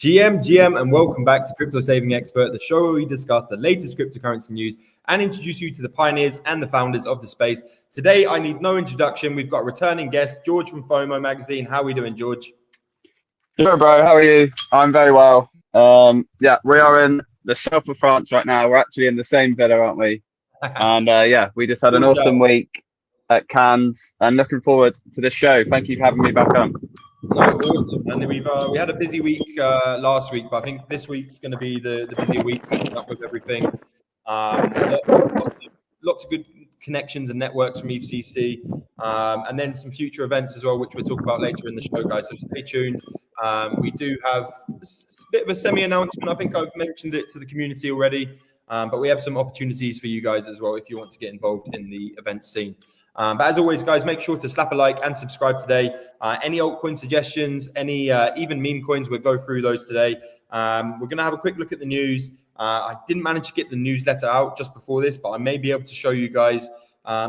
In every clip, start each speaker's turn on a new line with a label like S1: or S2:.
S1: GM, and welcome back to Crypto Saving Expert, the show where we discuss the latest cryptocurrency news and introduce you to the pioneers and the founders of the space. Today, I need no introduction. We've got a returning guest, George from Fomo magazine. How are we doing, George?
S2: Sure, bro. How are you? I'm very well. Yeah, we are in the south of France right now. We're actually in the same villa, aren't we? And yeah, we just had an awesome week at Cannes and looking forward to this show. Thank you for having me back on.
S1: No, awesome. And we had a busy week last week, but I think this week's going to be the busier week up with everything. Lots of good connections and networks from EFCC, and then some future events as well, which we'll talk about later in the show, guys. So stay tuned. We do have a bit of a semi-announcement. I think I've mentioned it to the community already, but we have some opportunities for you guys as well if you want to get involved in the event scene. But as always, guys, make sure to slap a like and subscribe today. Any altcoin suggestions, any even meme coins, we'll go through those today. We're going to have a quick look at the news. I didn't manage to get the newsletter out just before this, but I may be able to show you guys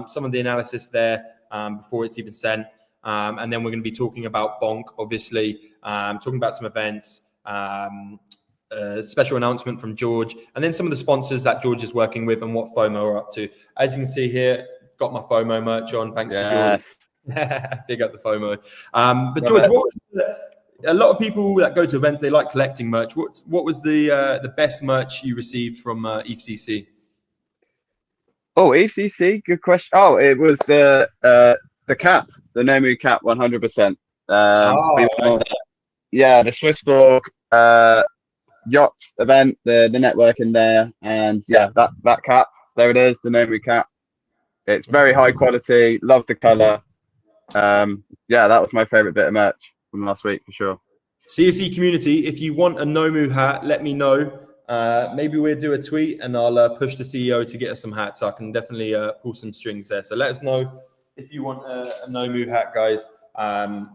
S1: some of the analysis there before it's even sent. And then we're going to be talking about Bonk, obviously, talking about some events, special announcement from George, and then some of the sponsors that George is working with and what FOMO are up to. As you can see here, got my FOMO merch on. Thanks for George. Big up the FOMO. But George, what was a lot of people that go to events, they like collecting merch. What was the best merch you received from EFCC?
S2: Oh, EFCC, good question. Oh, it was the cap, the Nomu cap, 100%. Yeah, the Swissborg yacht event, the network in there, and yeah, that cap, there it is, the Nomu cap. It's very high quality. Love the color. Yeah, that was my favorite bit of merch from last week for sure.
S1: CSE community, if you want a Nomu hat, let me know. Maybe we'll do a tweet and I'll push the CEO to get us some hats. So I can definitely pull some strings there. So let us know if you want a Nomu hat, guys.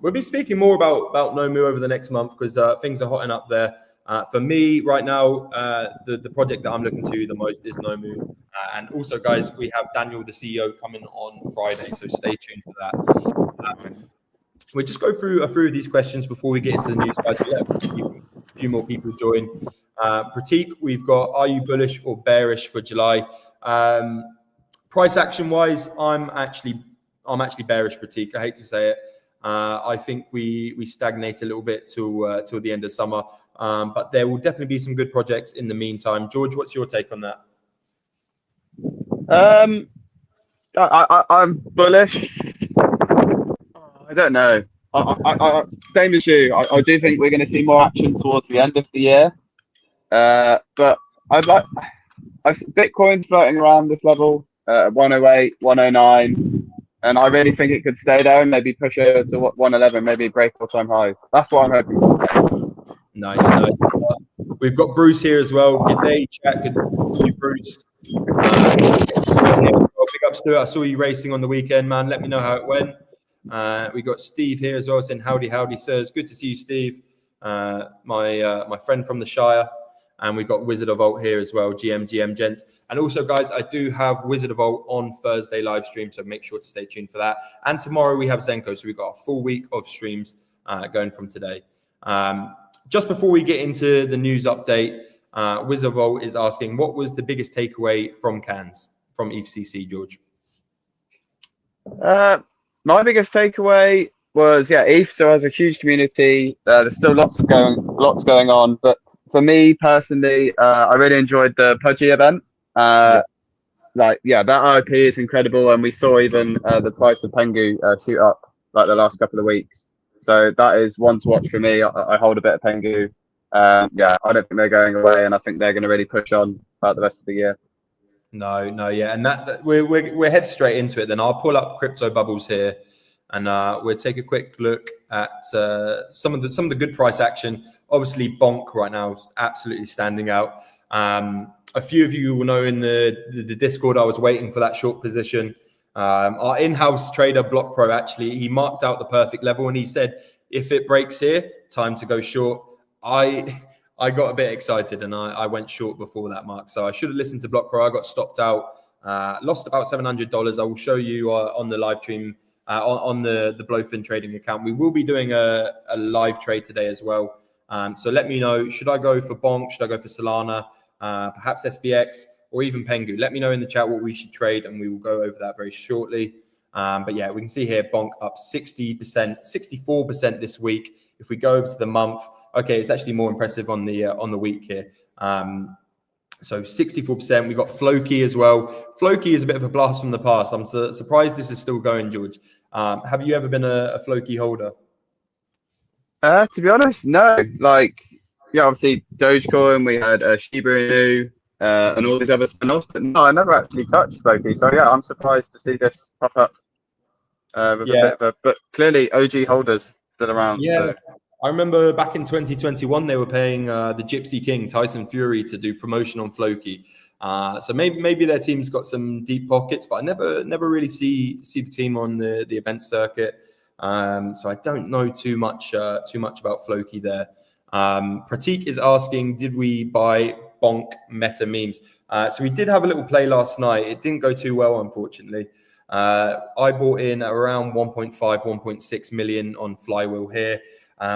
S1: We'll be speaking more about Nomu over the next month because things are hotting up there. For me right now, the project that I'm looking to the most is Nomu. And also, guys, we have Daniel, the CEO, coming on Friday. So stay tuned for that. We'll just go through a few of these questions before we get into the news, guys. We'll let a few more people join. Pratik, we've got, are you bullish or bearish for July? Price action wise, I'm actually bearish, Pratik. I hate to say it. I think we stagnate a little bit till the end of summer, but there will definitely be some good projects in the meantime. George, what's your take on that?
S2: I'm bullish. I don't know. Same as you. I do think we're going to see more action towards the end of the year. But Bitcoin's floating around this level, 108, 109, and I really think it could stay there and maybe push over to 111, maybe break all-time highs. That's what I'm hoping for.
S1: Nice. We've got Bruce here as well. Good day, chat. Good to see you, Bruce. Big ups to it. I saw you racing on the weekend, man. Let me know how it went. We got Steve here as well saying howdy, sirs. Good to see you, Steve. My friend from the Shire. And we've got Wizard of Vault here as well, GM gents. And also, guys, I do have Wizard of Vault on Thursday live stream, so make sure to stay tuned for that. And tomorrow we have Zenko, so we've got a full week of streams going from today. Just before we get into the news update, Wizard of Vault is asking, what was the biggest takeaway from Cannes, from EFCC, George?
S2: My biggest takeaway was, ETH still has a huge community. There's still lots going on, but for me personally, I really enjoyed the Pudgy event. That IP is incredible, and we saw even the price of Pengu shoot up like the last couple of weeks. So that is one to watch for me. I hold a bit of Pengu. I don't think they're going away, and I think they're going to really push on throughout the rest of the year.
S1: No, yeah, and that we're head straight into it. Then I'll pull up Crypto Bubbles here, and we'll take a quick look at some of the good price action. Obviously, Bonk right now is absolutely standing out. A few of you will know in the Discord I was waiting for that short position. Our in-house trader Block Pro actually he marked out the perfect level, and he said if it breaks here, time to go short. I got a bit excited and I went short before that mark. So I should have listened to Block Pro. I got stopped out, lost about $700. I will show you on the live stream on the BLOFIN trading account. We will be doing a live trade today as well. So let me know, should I go for Bonk? Should I go for Solana? Perhaps SPX or even Pengu? Let me know in the chat what we should trade, and we will go over that very shortly. But yeah, we can see here Bonk up 60%, 64% this week. If we go over to the month, okay, it's actually more impressive on the week here. So 64%. We got Floki as well. Floki is a bit of a blast from the past. I'm surprised this is still going, George. Have you ever been a Floki holder?
S2: To be honest, no. Like, yeah, obviously Dogecoin, we had Shiba Inu, and all these other spin-offs, but no, I never actually touched Floki. So yeah, I'm surprised to see this pop up with a bit of a. But clearly, OG holders still around.
S1: Yeah.
S2: So.
S1: I remember back in 2021, they were paying the Gypsy King, Tyson Fury, to do promotion on Floki. So maybe their team's got some deep pockets, but I never really see the team on the event circuit. So I don't know too much about Floki there. Pratik is asking, did we buy Bonk meta memes? So we did have a little play last night. It didn't go too well, unfortunately. I bought in around 1.5, 1.6 million on Flywheel here.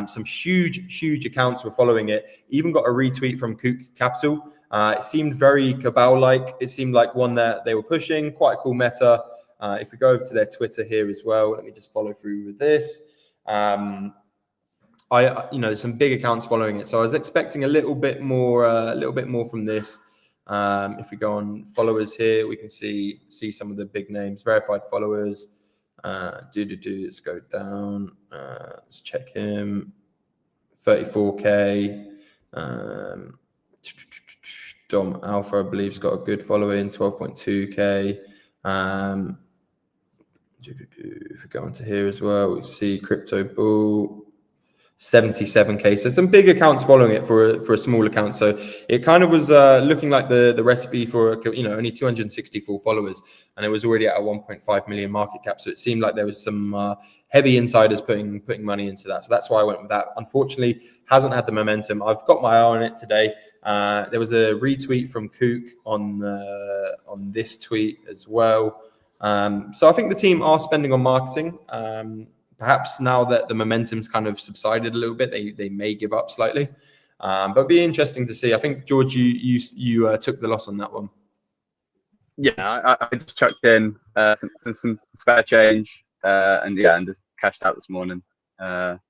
S1: Some huge accounts were following it. Even got a retweet from Kook Capital. It seemed very Cabal-like. It seemed like one that they were pushing. Quite a cool meta. If we go over to their Twitter here as well, let me just follow through with this. Some big accounts following it. So I was expecting a little bit more from this. If we go on followers here, we can see some of the big names, verified followers. Let's go down. Let's check him. 34k. Dom Alpha, I believe, has got a good following. 12.2k. If we go onto here as well, we see Crypto Bull. 77k. So some big accounts following it for a small account. So it kind of was looking like the recipe for only 264 followers, and it was already at a 1.5 million market cap. So it seemed like there was some heavy insiders putting money into that. So that's why I went with that. Unfortunately, hasn't had the momentum. I've got my eye on it today. There was a retweet from Kook on this tweet as well. So I think the team are spending on marketing. Perhaps now that the momentum's kind of subsided a little bit, they may give up slightly. But it'd be interesting to see. I think, George, you took the loss on that one.
S2: Yeah, I just chucked in some spare change and just cashed out this morning. But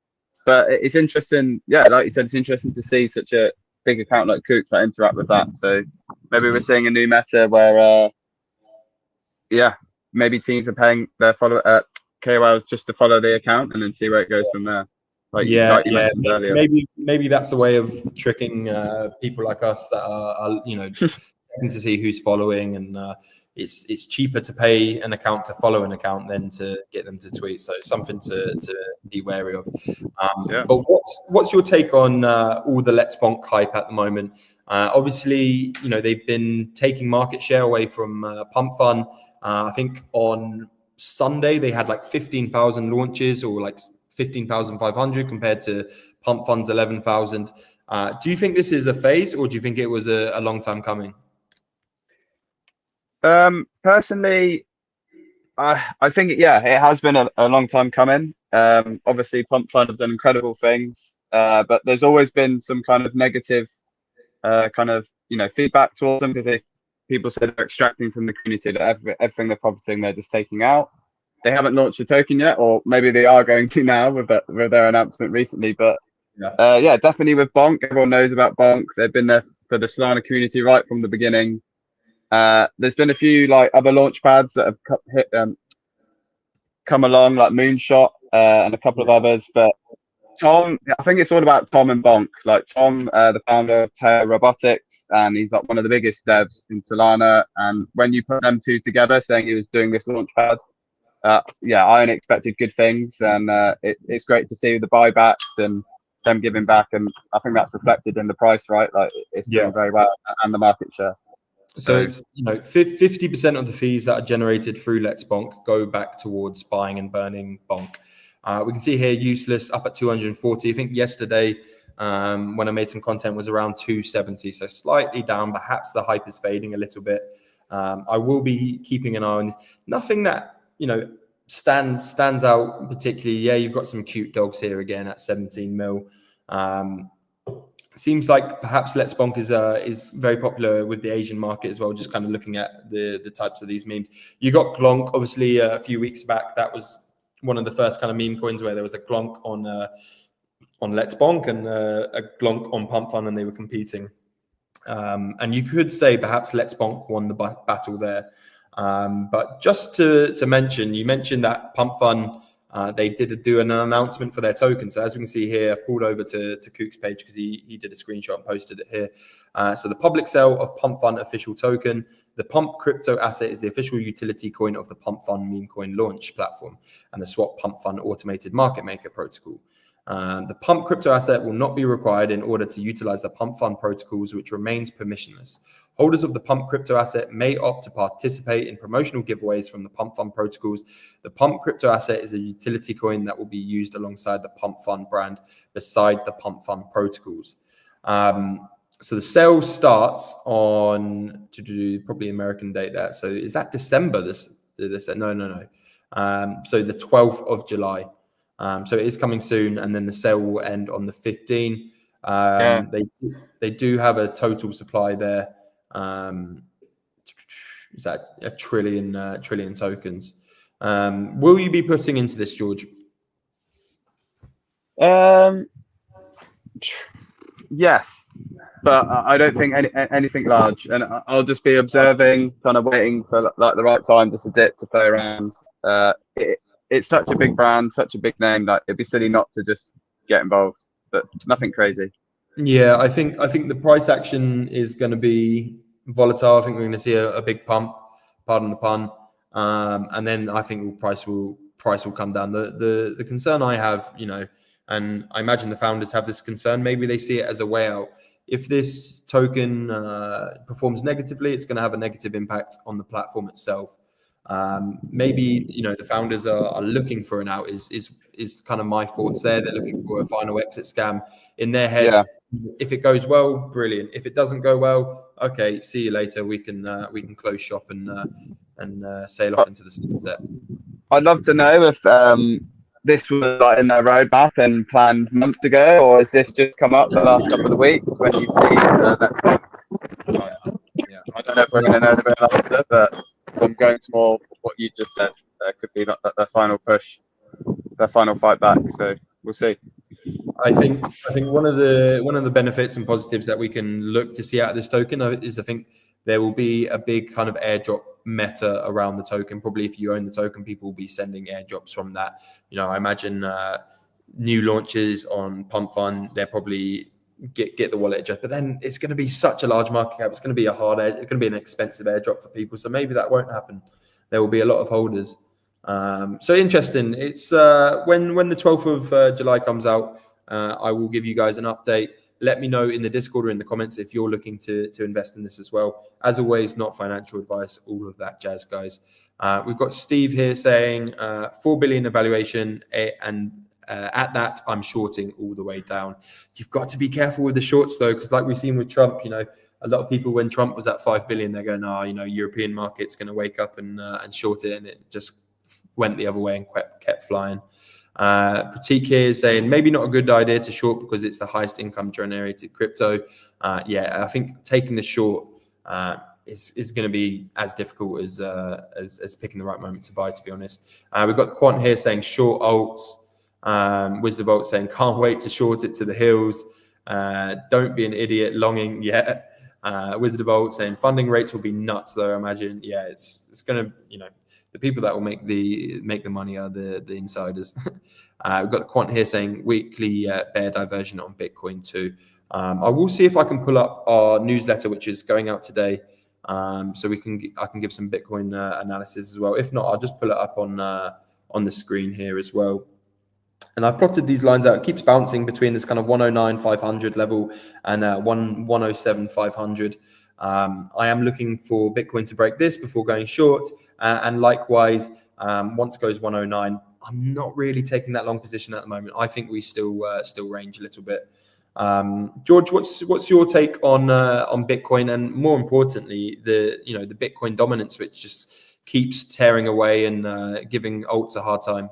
S2: it's interesting. Yeah, like you said, it's interesting to see such a big account like Kook that interact with that. So maybe we're seeing a new meta where, maybe teams are paying their KOLs just to follow the account and then see where it goes from there. Like you mentioned earlier.
S1: Maybe that's the way of tricking people like us that are checking to see who's following, and it's cheaper to pay an account to follow an account than to get them to tweet. So something to be wary of. But what's your take on all the Let's Bonk hype at the moment? Obviously, they've been taking market share away from Pump Fun. I think on Sunday they had like 15,000 launches, or like 15,500 compared to Pump Fun's 11,000. Do you think this is a phase, or do you think it was a long time coming?
S2: Personally, I think it has been a long time coming. Obviously, Pump Fun have done incredible things, but there's always been some kind of negative feedback towards them, because people said they're extracting from the community, that everything they're profiting, they're just taking out. They haven't launched a token yet, or maybe they are going to now with their announcement recently. But definitely with Bonk, everyone knows about Bonk. They've been there for the Solana community right from the beginning. There's been a few like other launch pads that have come along, like Moonshot and a couple of others. But Tom, I think it's all about Tom and Bonk. Like Tom, the founder of Teo Robotics, and he's like one of the biggest devs in Solana. And when you put them two together, saying he was doing this launch pad, I only expected good things, and it's great to see the buybacks and them giving back, and I think that's reflected in the price, right? Like it's doing very well, and the market share.
S1: So it's 50% of the fees that are generated through Let's Bonk go back towards buying and burning Bonk. We can see here Useless up at 240. I think yesterday when I made some content was around 270, so slightly down. Perhaps the hype is fading a little bit. I will be keeping an eye on this. Nothing that stands out particularly. Yeah, you've got some cute dogs here again at 17 mil. seems like perhaps Let's Bonk is very popular with the Asian market as well. Just kind of looking at the types of these memes. You got Glonk, obviously, a few weeks back. That was one of the first kind of meme coins where there was a Glonk on Let's Bonk and a Glonk on Pump Fun, and they were competing. And you could say perhaps Let's Bonk won the battle there. But just to mention, you mentioned that Pump Fun, they did do an announcement for their token. So as we can see here, I pulled over to Kook's page because he did a screenshot and posted it here. So the public sale of Pump Fun official token. The Pump crypto asset is the official utility coin of the Pump Fun meme coin launch platform and the Swap Pump Fun automated market maker protocol. The Pump crypto asset will not be required in order to utilize the Pump Fund protocols, which remains permissionless. Holders of the Pump crypto asset may opt to participate in promotional giveaways from the Pump Fund protocols. The Pump crypto asset is a utility coin that will be used alongside the Pump Fund brand beside the Pump Fund protocols. So the sale starts on probably American date there. So is that December? No. So the 12th of July. So it is coming soon, and then the sale will end on the 15th. They do have a total supply there. Is that a trillion tokens? Will you be putting into this, George?
S2: Yes, but I don't think anything large, and I'll just be observing, kind of waiting for like the right time just a dip to play around. It's such a big brand, such a big name that it'd be silly not to just get involved, but nothing crazy.
S1: Yeah, I think the price action is going to be volatile. I think we're going to see a big pump, pardon the pun, and then I think price will come down. The concern I have, and I imagine the founders have this concern. Maybe they see it as a way out. If this token performs negatively, it's going to have a negative impact on the platform itself. Maybe the founders are looking for an out. Is kind of my thoughts there. They're looking for a final exit scam in their head.
S2: Yeah.
S1: If it goes well, brilliant. If it doesn't go well, okay, see you later. We can close shop and sail off into the sunset.
S2: I'd love to know if this was like in their roadmap and planned months ago, or has this just come up the last couple of weeks when you've seen that? Yeah, I don't know if we're going to know the real answer, but I'm going to more what you just said. There could be like their final push, their final fight back. So we'll see.
S1: I think one of the benefits and positives that we can look to see out of this token is I think there will be a big kind of airdrop meta around the token. Probably if you own the token, people will be sending airdrops from that. I imagine new launches on Pump Fund, they're probably get the wallet address, but then it's going to be such a large market cap. It's going to be it's going to be an expensive airdrop for people. So maybe that won't happen. There will be a lot of holders. So interesting. It's when the 12th of July comes out, I will give you guys an update. Let me know in the Discord or in the comments if you're looking to invest in this as well. As always, not financial advice, all of that jazz, guys. We've got Steve here saying 4 billion evaluation, and at that, I'm shorting all the way down. You've got to be careful with the shorts, though, because like we've seen with Trump, a lot of people, when Trump was at 5 billion, they're going, European market's going to wake up and short it, and it just went the other way and kept flying. Pratik here is saying maybe not a good idea to short because it's the highest income generated crypto. I think taking the short is going to be as difficult as picking the right moment to buy, to be honest. We've got Quant here saying short alts. Wizard Bolt saying can't wait to short it to the hills. Don't be an idiot longing yet. Wizard Bolt saying funding rates will be nuts though. I imagine it's going to the people that will make the money are the insiders. We've got Quant here saying weekly bear diversion on Bitcoin too. I will see if I can pull up our newsletter, which is going out today, so I can give some Bitcoin analysis as well. If not, I'll just pull it up on the screen here as well. And I've plotted these lines out. It keeps bouncing between this kind of 109,500 level and 107,500. I am looking for Bitcoin to break this before going short. And likewise, once it goes 109, I'm not really taking that long position at the moment. I think we still range a little bit. George, what's your take on Bitcoin, and more importantly, the Bitcoin dominance, which just keeps tearing away and giving alts a hard time?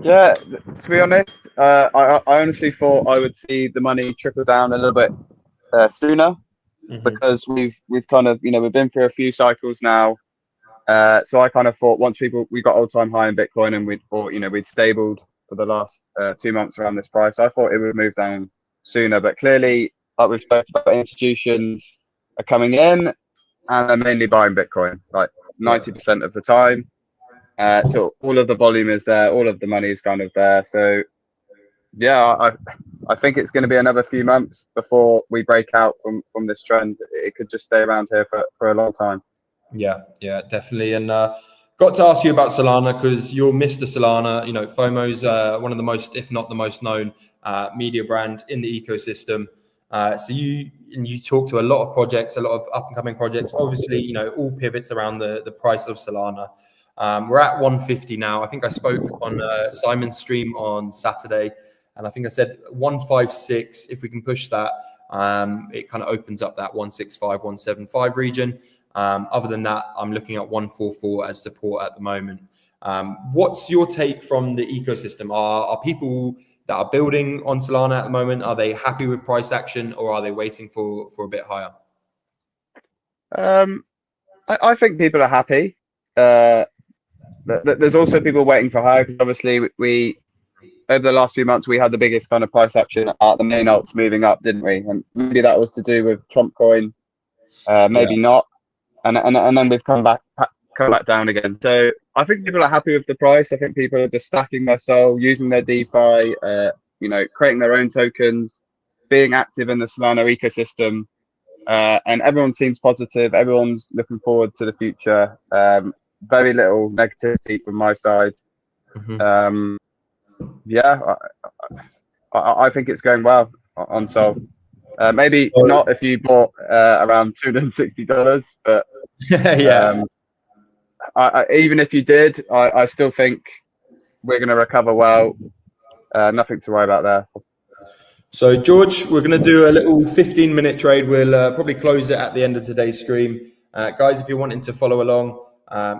S2: Yeah, to be honest, I honestly thought I would see the money trickle down a little bit sooner,
S1: Hmm.
S2: because we've kind of, we've been through a few cycles now. So I kind of thought once we got all-time high in Bitcoin, and we'd stabled for the last 2 months around this price, I thought it would move down sooner. But clearly, like we've spoken about, institutions are coming in and they're mainly buying Bitcoin, like
S1: Yeah.
S2: 90% of the time. So all of the volume is there, all of the money is kind of there. So yeah, I think it's going to be another few months before we break out from this trend. It could just stay around here for a long time.
S1: Yeah, yeah, definitely. And got to ask you about Solana because you're Mr. Solana. You know, FOMO's one of the most, if not the most known media brand in the ecosystem. So you talk to a lot of projects, a lot of up and coming projects. Obviously, you know, all pivots around the price of Solana. We're at 150 now. I think I spoke on Simon's stream on Saturday, and I think I said 156. If we can push that, it kind of opens up that 165, 175 region. Other than that, I'm looking at 144 as support at the moment. What's your take from the ecosystem? Are people that are building on Solana at the moment, are they happy with price action, or are they waiting for a bit higher?
S2: I think people are happy. There's also people waiting for higher, because obviously we over the last few months we had the biggest kind of price action at the main alts moving up, didn't we? And maybe that was to do with Trump coin, maybe not. And then we've come back down again. So I think people are happy with the price. I think people are just stacking their SOL, using their DeFi, creating their own tokens, being active in the Solana ecosystem, and everyone seems positive. Everyone's looking forward to the future. Very little negativity from my side.
S1: Mm-hmm.
S2: Yeah, I think it's going well on Sol. Maybe not if you bought around $260, but
S1: Yeah.
S2: even if you did, I still think we're going to recover well. Nothing to worry about there.
S1: So, George, we're going to do a little 15-minute trade. We'll probably close it at the end of today's stream. Guys, if you're wanting to follow along,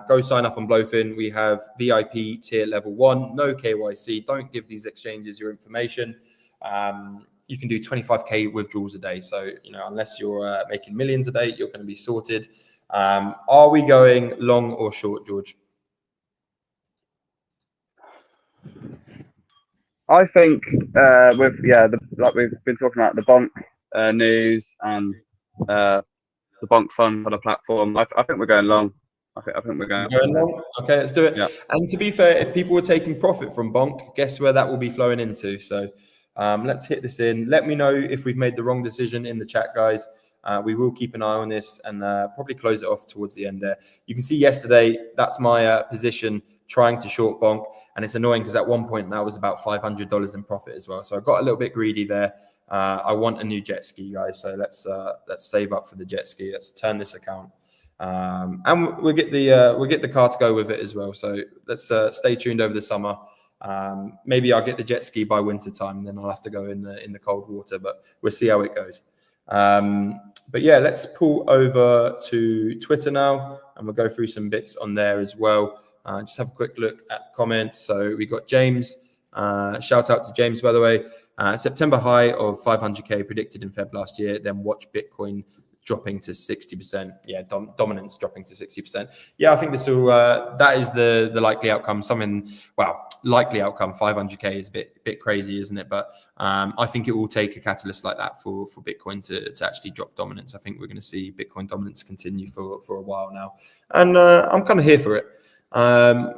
S1: go sign up on BLOFIN. We have VIP tier level 1, no KYC. Don't give these exchanges your information. You can do 25K withdrawals a day. So, unless you're making millions a day, you're going to be sorted. Are we going long or short, George?
S2: I think like we've been talking about the Bonk news and the Bonk fund on a platform. I think we're going long. I think we're going
S1: long. Okay, let's do it.
S2: Yeah.
S1: And to be fair, if people were taking profit from Bonk, guess where that will be flowing into? So let's hit this in. Let me know if we've made the wrong decision in the chat, guys. We will keep an eye on this and probably close it off towards the end there. You can see yesterday, that's my position trying to short Bonk. And it's annoying because at one point that was about $500 in profit as well. So I got a little bit greedy there. I want a new jet ski, guys. So let's save up for the jet ski. Let's turn this account. And we'll get the car to go with it as well. So let's stay tuned over the summer. Maybe I'll get the jet ski by winter time, and then I'll have to go in the cold water. But we'll see how it goes. But yeah, let's pull over to Twitter now, and we'll go through some bits on there as well. Just have a quick look at the comments. So we got James. Shout out to James, by the way. September high of 500K predicted in Feb last year. Then watch Bitcoin dropping to 60%. Yeah, dominance dropping to 60%. Yeah, I think this will. That is the likely outcome. Likely outcome. 500K is a bit crazy, isn't it? But I think it will take a catalyst like that for Bitcoin to actually drop dominance. I think we're going to see Bitcoin dominance continue for a while now, and I'm kind of here for it.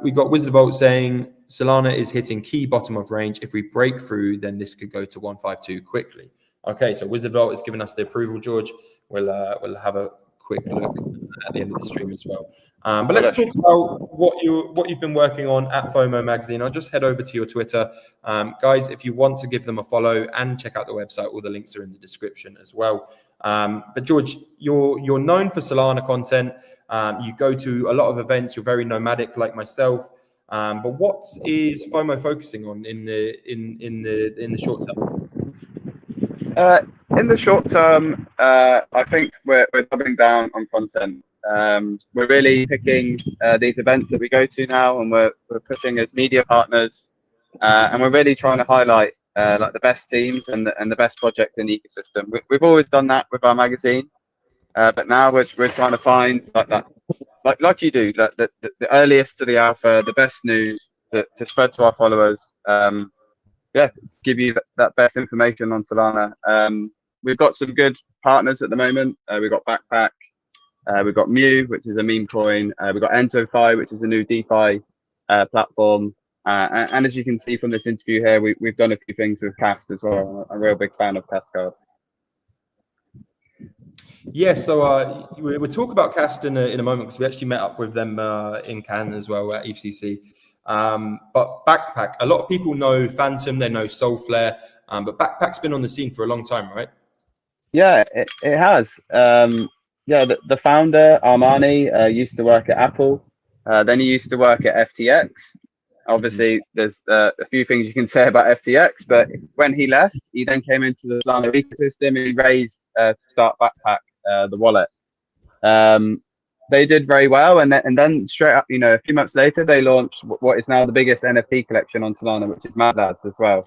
S1: We got Wizard Vault saying Solana is hitting key bottom of range. If we break through, then this could go to 152 quickly. Okay, so Wizard Vault has given us the approval, George. We'll have a quick look at the end of the stream as well. But let's talk about what you've been working on at Fomo Magazine. I'll just head over to your Twitter. Guys, if you want to give them a follow and check out the website, all the links are in the description as well. But George, you're known for Solana content. You go to a lot of events. You're very nomadic like myself. But what is FOMO focusing on in the short term?
S2: In the short term, I think we're doubling down on content. We're really picking these events that we go to now, and we're pushing as media partners and we're really trying to highlight like the best teams and the best projects in the ecosystem. We've always done that with our magazine, but now we're trying to find like that, like you do, like the earliest to the alpha, the best news to spread to our followers. Yeah, to give you that best information on Solana. We've got some good partners at the moment. We've got Backpack, we've got Mew, which is a meme coin. We've got EntoFi, which is a new DeFi platform. And as you can see from this interview here, we've done a few things with Cast as well. I'm a real big fan of Cast Card.
S1: Yeah, so we'll talk about Cast in a moment because we actually met up with them in Cannes as well at EFCC. But Backpack, a lot of people know Phantom, they know Soulflare, but Backpack's been on the scene for a long time, right?
S2: Yeah, it has. Yeah, the founder, Armani, used to work at Apple. Then he used to work at FTX. Obviously, there's a few things you can say about FTX, but when he left, he then came into the Solana ecosystem and he raised to start Backpack, the wallet. They did very well, and then straight up, a few months later, they launched what is now the biggest NFT collection on Solana, which is Mad Lads as well.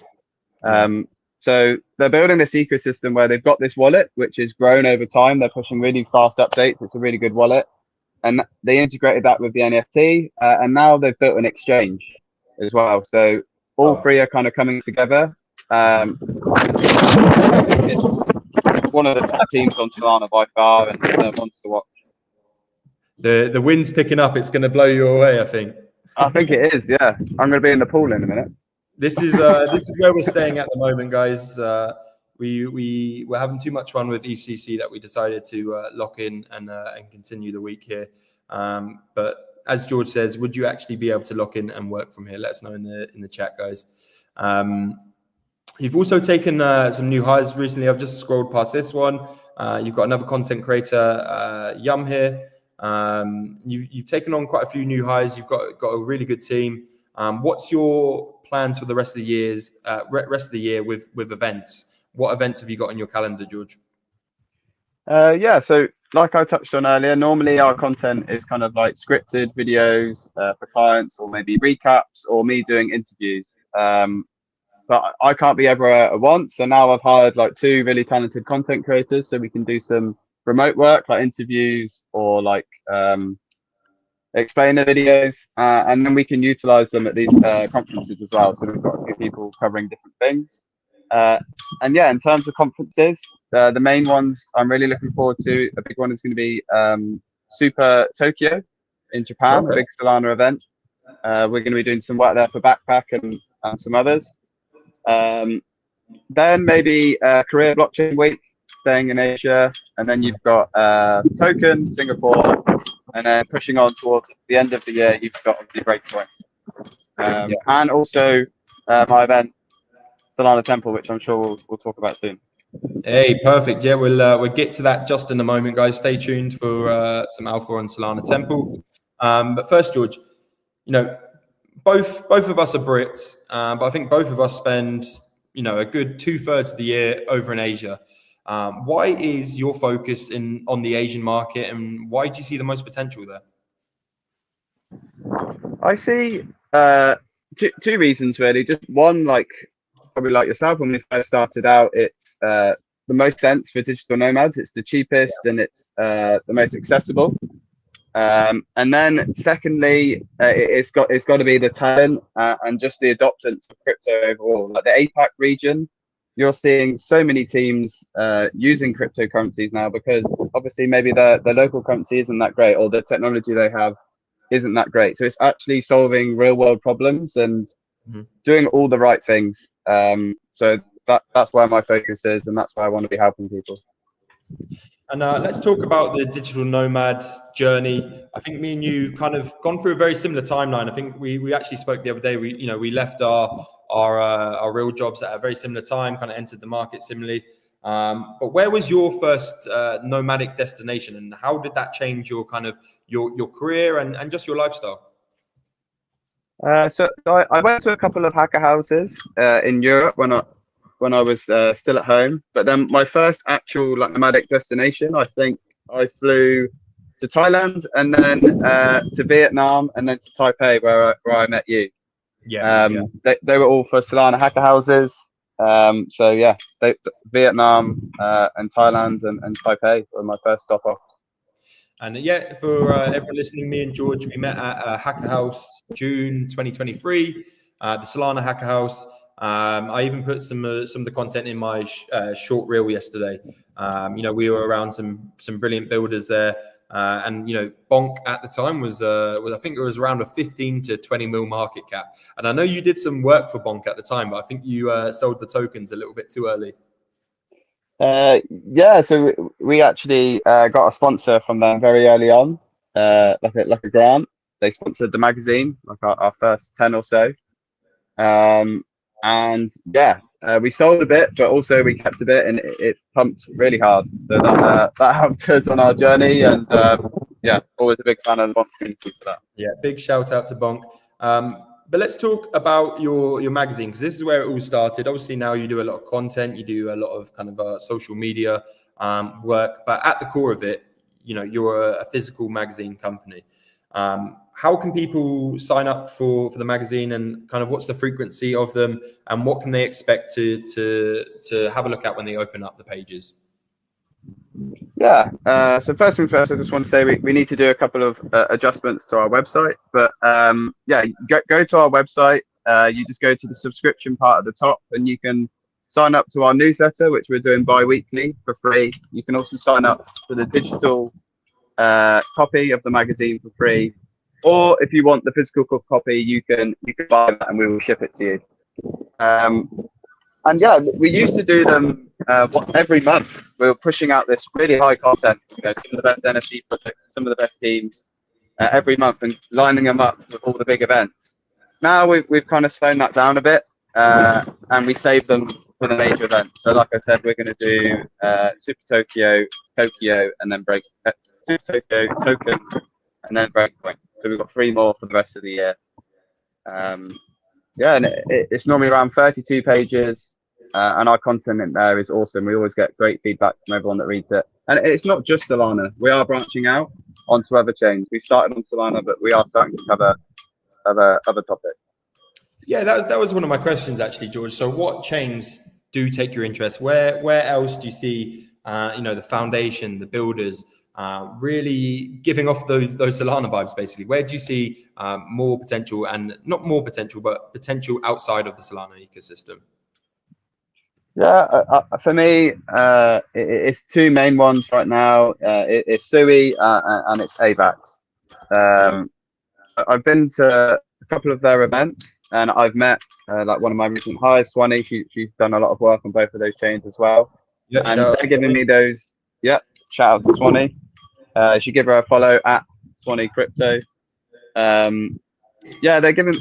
S2: So they're building this ecosystem where they've got this wallet, which has grown over time. They're pushing really fast updates. It's a really good wallet, and they integrated that with the NFT, and now they've built an exchange as well. So all three are kind of coming together. It's one of the top teams on Solana by far, and wants to watch.
S1: The wind's picking up. It's going to blow you away, I think.
S2: I think it is. Yeah, I'm going to be in the pool in a minute.
S1: This is where we're staying at the moment, guys. We're having too much fun with EFCC that we decided to lock in and continue the week here. But as George says, would you actually be able to lock in and work from here? Let us know in the chat, guys. You've also taken some new hires recently. I've just scrolled past this one. You've got another content creator, Yum here. You've taken on quite a few new hires. You've got a really good team. What's your plans for the rest of the year with events? What events have you got on your calendar, George?
S2: Yeah, so like I touched on earlier, normally our content is kind of like scripted videos for clients, or maybe recaps, or me doing interviews. But I can't be everywhere at once, so now I've hired like 2 really talented content creators, so we can do some remote work like interviews or like explain the videos, and then we can utilize them at these conferences as well. So we've got a few people covering different things. And yeah, in terms of conferences, the main ones I'm really looking forward to, a big one is going to be Super Tokyo in Japan, a big Solana event. We're going to be doing some work there for Backpack and some others. Then maybe Korea Blockchain Week, staying in Asia, and then you've got Token, Singapore, and then pushing on towards the end of the year, you've got obviously Breakpoint. And also my event, Solana Temple, which I'm sure we'll talk about soon.
S1: Hey, perfect. Yeah, we'll get to that just in a moment, guys. Stay tuned for some alpha on Solana Temple. But first, George, both of us are Brits, but I think both of us spend a good 2/3 of the year over in Asia. Why is your focus on the Asian market, and why do you see the most potential there?
S2: I see two reasons really. Just one, probably like yourself, when we first started out, it's the most sense for digital nomads. It's the cheapest and it's the most accessible. And then secondly, it's got to be the talent and just the adoptance of crypto overall. Like the APAC region, you're seeing so many teams using cryptocurrencies now, because obviously maybe the local currency isn't that great, or the technology they have isn't that great. So it's actually solving real world problems and doing all the right things. So that's where my focus is, and that's why I want to be helping people.
S1: And let's talk about the digital nomad journey. I think me and you kind of gone through a very similar timeline. I think we actually spoke the other day. We left our real jobs at a very similar time, kind of entered the market similarly. But where was your first nomadic destination, and how did that change your kind of your career and just your lifestyle?
S2: So I went to a couple of hacker houses in Europe when I was still at home. But then my first actual nomadic destination, I think I flew to Thailand, and then to Vietnam, and then to Taipei, where I met you.
S1: Yes, yeah.
S2: They were all for Solana hacker houses. So yeah, Vietnam and Thailand and Taipei were my first stop off.
S1: And yeah, for everyone listening, me and George, we met at Hacker House June 2023, the Solana Hacker House. I even put some of the content in my short reel yesterday. We were around some brilliant builders there, and Bonk at the time was I think it was around a 15 to 20 mil market cap. And I know you did some work for Bonk at the time, but I think you sold the tokens a little bit too early.
S2: Yeah, so we actually got a sponsor from them very early on, like a grant. They sponsored the magazine, like our first 10 or so. And yeah, we sold a bit, but also we kept a bit, and it pumped really hard. So that helped us on our journey, and yeah, always a big fan of the Bonk community for that.
S1: Yeah, big shout out to Bonk. But let's talk about your magazine, because this is where it all started. Obviously, now you do a lot of content, you do a lot of kind of social media work, but at the core of it, you're a physical magazine company. How can people sign up for the magazine, and kind of what's the frequency of them, and what can they expect to have a look at when they open up the pages?
S2: Yeah, so first things first, I just want to say we need to do a couple of adjustments to our website. But yeah, go to our website. You just go to the subscription part at the top, and you can sign up to our newsletter, which we're doing bi-weekly for free. You can also sign up for the digital copy of the magazine for free. Or if you want the physical copy, you can buy that and we will ship it to you. And yeah, we used to do them every month. We were pushing out this really high content, some of the best NFT projects, some of the best teams every month, and lining them up with all the big events. Now we've kind of slowed that down a bit, and we save them for the major events. So like I said, we're going to do Super Tokyo, and then Super Tokyo, Token, and then Breakpoint. So we've got 3 more for the rest of the year. Yeah, and it's normally around 32 pages, and our content in there is awesome. We always get great feedback from everyone that reads it. And it's not just Solana. We are branching out onto other chains. We started on Solana, but we are starting to cover other topics.
S1: Yeah, that was one of my questions actually, George. So what chains do take your interest? Where else do you see the foundation, the builders really giving off those Solana vibes, basically? Where do you see more potential, and not more potential, but potential outside of the Solana ecosystem?
S2: Yeah, for me, it's 2 main ones right now. It's Sui and it's AVAX. I've been to a couple of their events, and I've met like one of my recent hires, Swanee. She's done a lot of work on both of those chains as well.
S1: Yeah,
S2: and they're giving me those. Yeah, shout out to Swanee. You should give her a follow at Swanee Crypto. Yeah, they're giving.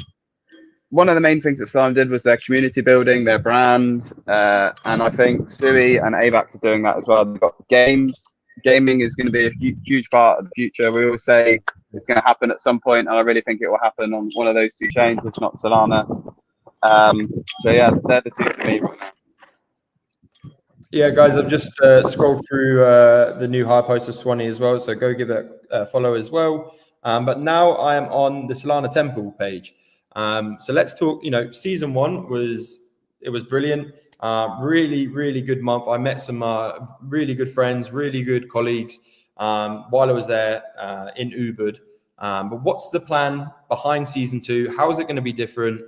S2: One of the main things that Slime did was their community building, their brand, and I think Sui and AVAX are doing that as well. They've got games. Gaming is going to be a huge part of the future. We always say it's going to happen at some point, and I really think it will happen on one of those 2 chains, if not Solana. So yeah, they're the 2 for me right now.
S1: Yeah, guys, I've just scrolled through the new hire post of Swanee as well, so go give it a follow as well. But now I am on the Solana Temple page. So let's talk. Season 1 was brilliant. Really good month. I met some really good friends, really good colleagues while I was there in Ubud. But what's the plan behind season 2? How is it going to be different?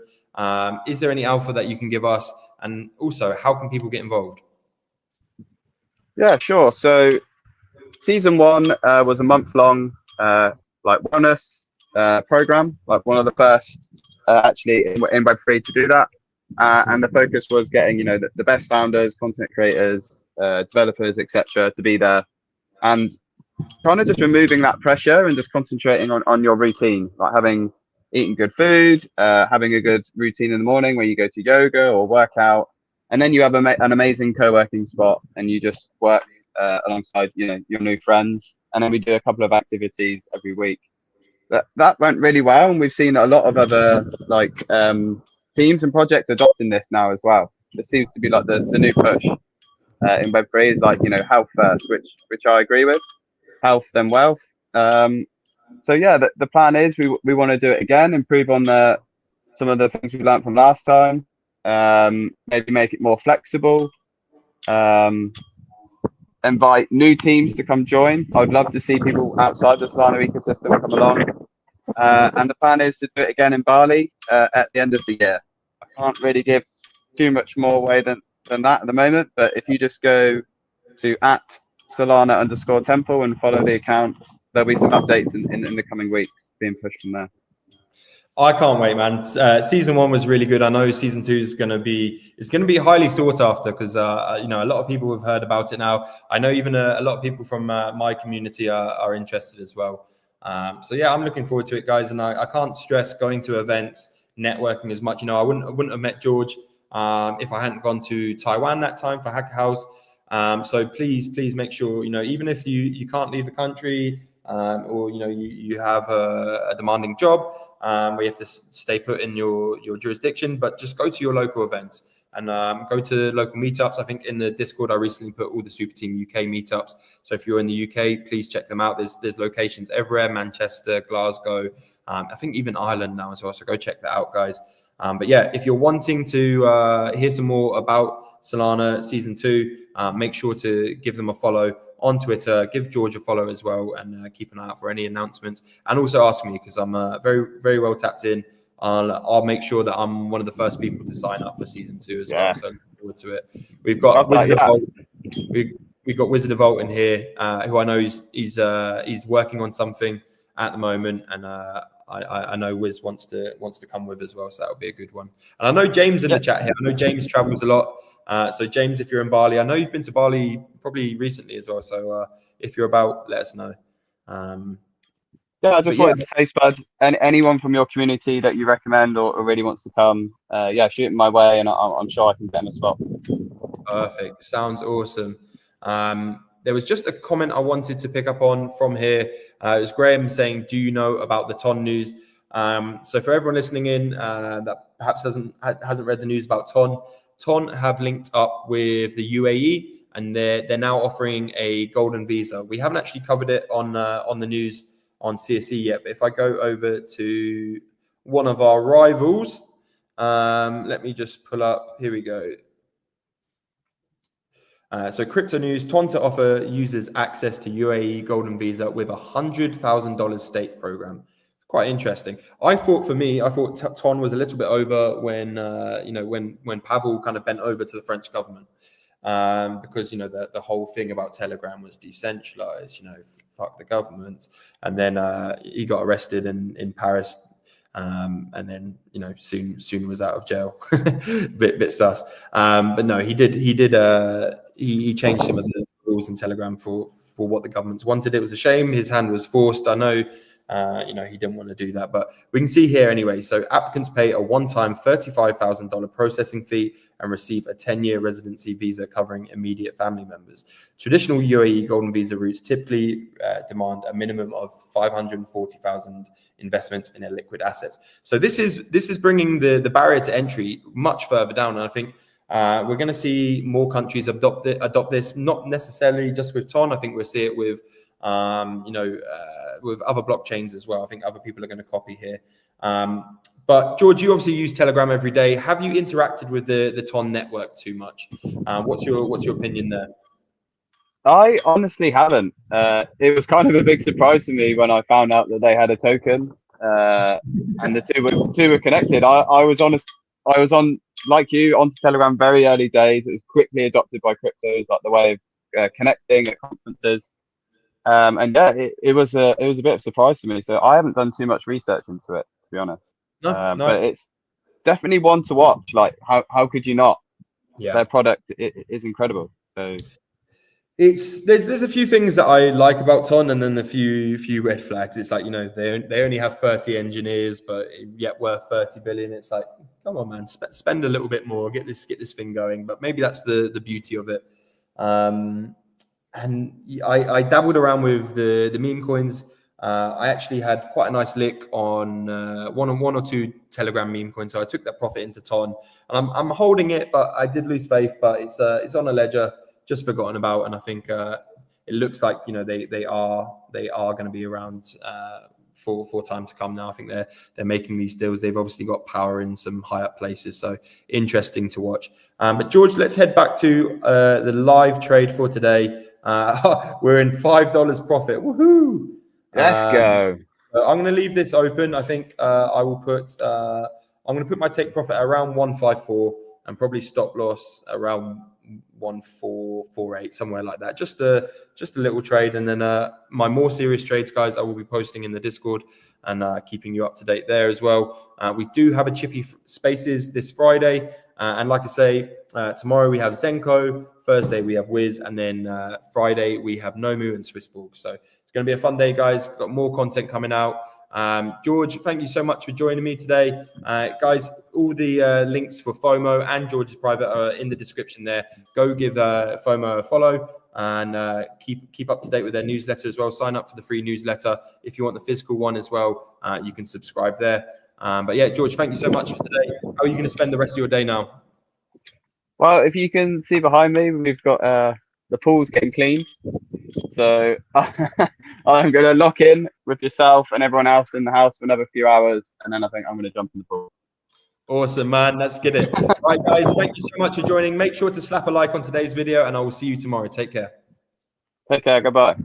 S1: Is there any alpha that you can give us? And also, how can people get involved?
S2: Yeah, sure. So season 1 was a month-long like wellness program, like one of the first actually in Web3 to do that. And the focus was getting the best founders, content creators, developers, etc. to be there, and kind of just removing that pressure and just concentrating on your routine, like eating good food, having a good routine in the morning where you go to yoga or workout, and then you have an amazing co-working spot and you just work alongside your new friends. And then we do a couple of activities every week. That went really well, and we've seen a lot of other teams and projects adopting this now as well. It seems to be like the new push in Web3 is like health first, which I agree with. Health then wealth. So yeah, the plan is we want to do it again, improve on the some of the things we learned from last time. Maybe make it more flexible. Invite new teams to come join. I'd love to see people outside the Solana ecosystem come along. And the plan is to do it again in Bali at the end of the year. I can't really give too much more away than that at the moment, but if you just go to @Solana_temple and follow the account, there'll be some updates in the coming weeks being pushed from there.
S1: I can't wait, man. Season 1 was really good. I know season 2 is going to be highly sought after because a lot of people have heard about it now. I know even a lot of people from my community are interested as well. So yeah, I'm looking forward to it, guys. And I can't stress going to events, networking as much. I wouldn't have met George if I hadn't gone to Taiwan that time for Hacker House. So please make sure even if you can't leave the country. Or you have a demanding job where you have to stay put in your jurisdiction, but just go to your local events and go to local meetups. I think in the Discord I recently put all the Super Team UK meetups. So if you're in the UK, please check them out. There's locations everywhere: Manchester, Glasgow, I think even Ireland now as well. So go check that out, guys. But yeah, if you're wanting to hear some more about Solana Season 2, make sure to give them a follow on Twitter. Give George a follow as well, and keep an eye out for any announcements. And also ask me, because I'm very, very well tapped in. I'll make sure that I'm one of the first people to sign up for Season 2 as well. So look forward to it. We've got Wizard of Vault. We've got Wizard of Vault in here, who I know he's working on something at the moment, and I know Wiz wants to come with as well, so that'll be a good one. And I know James in the chat here. I know James travels a lot. So James, if you're in Bali, I know you've been to Bali probably recently as well. So if you're about, let us know.
S2: I just wanted to say, Spud, anyone from your community that you recommend or really wants to come, shoot it my way, and I'm sure I can get them as well.
S1: Perfect. Sounds awesome. There was just a comment I wanted to pick up on from here. It was Graham saying, "Do you know about the Ton news?" So for everyone listening in that perhaps hasn't read the news about Ton have linked up with the UAE, and they're now offering a golden visa. We haven't actually covered it on the news on CSE yet, but if I go over to one of our rivals, let me just pull up. Here we go. So crypto news: Ton to offer users access to UAE golden visa with $100,000 state program. Quite interesting. I thought Ton was a little bit over when when Pavel kind of bent over to the French government, because the whole thing about Telegram was decentralized. Fuck the government, and then he got arrested in Paris. And then soon was out of jail. bit sus. But no, he changed some of the rules in Telegram for what the governments wanted. It was a shame. His hand was forced. I know. He didn't want to do that, but we can see here anyway. So applicants pay a one-time $35,000 processing fee and receive a 10-year residency visa covering immediate family members. Traditional UAE golden visa routes typically demand a minimum of 540,000 investments in liquid assets. So this is bringing the barrier to entry much further down, and I think we're going to see more countries adopt this. Not necessarily just with Ton. I think we'll see it with with other blockchains as well. I think other people are going to copy here. But George, you obviously use Telegram every day. Have you interacted with the Ton network too much? What's your opinion there?
S2: I honestly haven't. It was kind of a big surprise to me when I found out that they had a token, and the two were connected. I was on, like you, onto Telegram very early days. It was quickly adopted by cryptos, like the way of connecting at conferences. And yeah, it was a bit of a surprise to me. So I haven't done too much research into it, to be honest. No. But it's definitely one to watch. Like, how could you not? Yeah. Their product is incredible. So
S1: there's a few things that I like about Ton, and then a few red flags. It's like they only have 30 engineers, but yet worth 30 billion. It's like, come on, man, spend a little bit more, get this thing going. But maybe that's the beauty of it. And I dabbled around with the meme coins. I actually had quite a nice lick on one or two Telegram meme coins, so I took that profit into Ton, and I'm holding it, but I did lose faith. But it's on a ledger, just forgotten about, and I think it looks like they are going to be around for time to come now. I think they're making these deals. They've obviously got power in some high up places, so interesting to watch. But George, let's head back to the live trade for today. We're in $5 profit. Woohoo!
S2: Let's go.
S1: I'm going to leave this open. I think I will put. I'm going to put my take profit around 154 and probably stop loss around 1448, somewhere like that. Just a little trade, and then my more serious trades, guys, I will be posting in the Discord and keeping you up to date there as well. We do have a Chippy Spaces this Friday, and like I say, tomorrow we have Zenko, Thursday we have Wiz, and then Friday we have Nomu and Swissborg. So it's going to be a fun day, guys. Got more content coming out. George, thank you so much for joining me today. Guys, all the links for Fomo and George's private are in the description there. Go give Fomo a follow and keep up to date with their newsletter as well. Sign up for the free newsletter. If you want the physical one as well, you can subscribe there. But yeah, George, thank you so much for today. How are you going to spend the rest of your day now?
S2: Well, if you can see behind me, we've got the pool's getting clean. So I'm going to lock in with yourself and everyone else in the house for another few hours, and then I think I'm going to jump in the pool.
S1: Awesome, man. Let's get it. Right, guys, thank you so much for joining. Make sure to slap a like on today's video, and I will see you tomorrow. Take care.
S2: Take care. Goodbye.